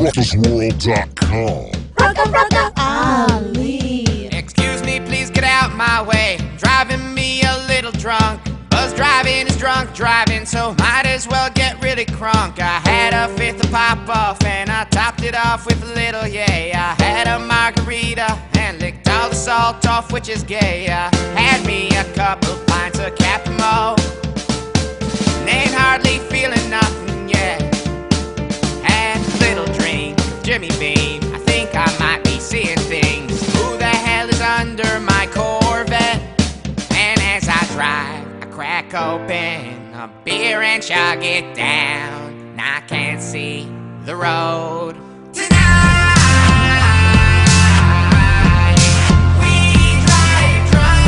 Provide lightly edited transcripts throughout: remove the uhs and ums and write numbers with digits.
RuckusWorld.com. Rucka Ali. Excuse me, please get out my way. Driving me a little drunk. Buzz driving is drunk driving, so might as well get really crunk. I had a fifth of pop-off and I topped it off with a little yay. I had a margarita and licked all the salt off, which is gay. I had me a couple pints of Captain Mo and ain't hardly feeling nothing yet. Had a little drink, Jimmy Beam. I think I might be seeing things. Who the hell is under my Corvette? And as I drive, crack open a beer and chug it down, and I can't see the road. Tonight we drive drunk,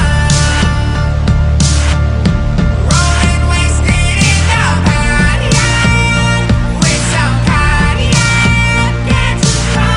rolling wasted in the Pontiac, with some cognac and some rum.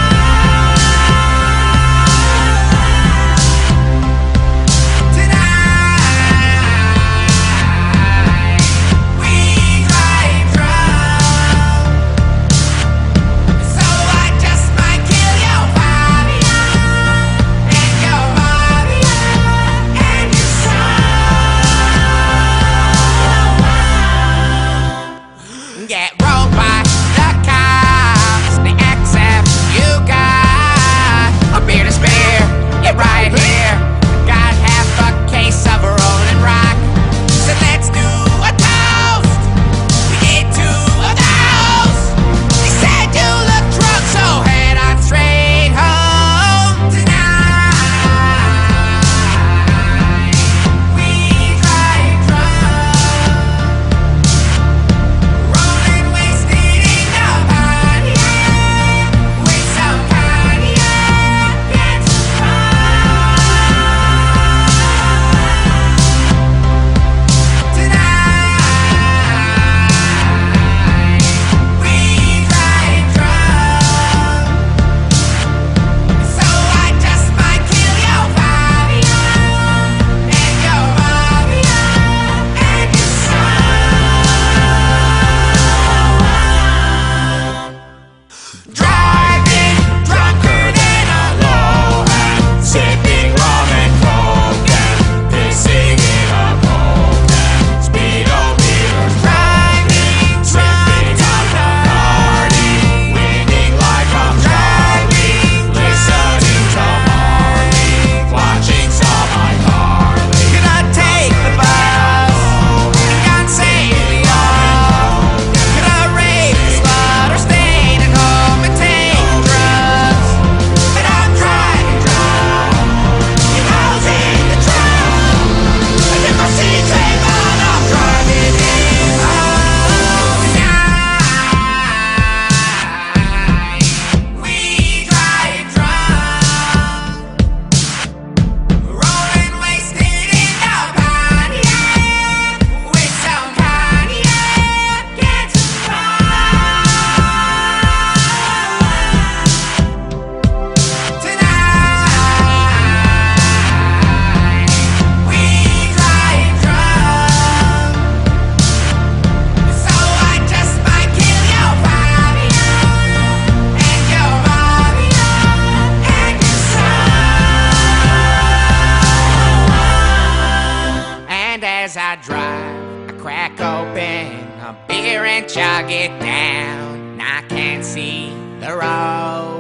Get rolled by the cops. They accept you got a beer to spare. You're right here. Got half a case of Rolling Rock. So let's do a toast. We did two of those. They said you look drunk, so head on straight home. Tonight we drive drunk, rolling wasted in the Pontiac, with some cognac and some rum. Tonight we drive drunk, so I just might kill your Fabia and your Fabia and your son. Driving drunker than a lowhead, sipping rum and coke and pissing in a coke and speedometers. Driving sipping on Bacardi, winning like I'm driving, listening to Marley, watching some iCarly. Gonna take the bus and gone save the all. Gonna rape, slut, or staying at home and take drugs. But I'm driving drunk, you nose in the trunk. I get my seat tape on, I'm driving him home. Tonight we drive drunk, rolling wasted in the Pontiac, with some cognac and some rum. Tonight we drive drunk, so I just might kill your Fabia and your Fabia and your son. And as I drive, I crack open a beer and chug it down, and I can't see the road.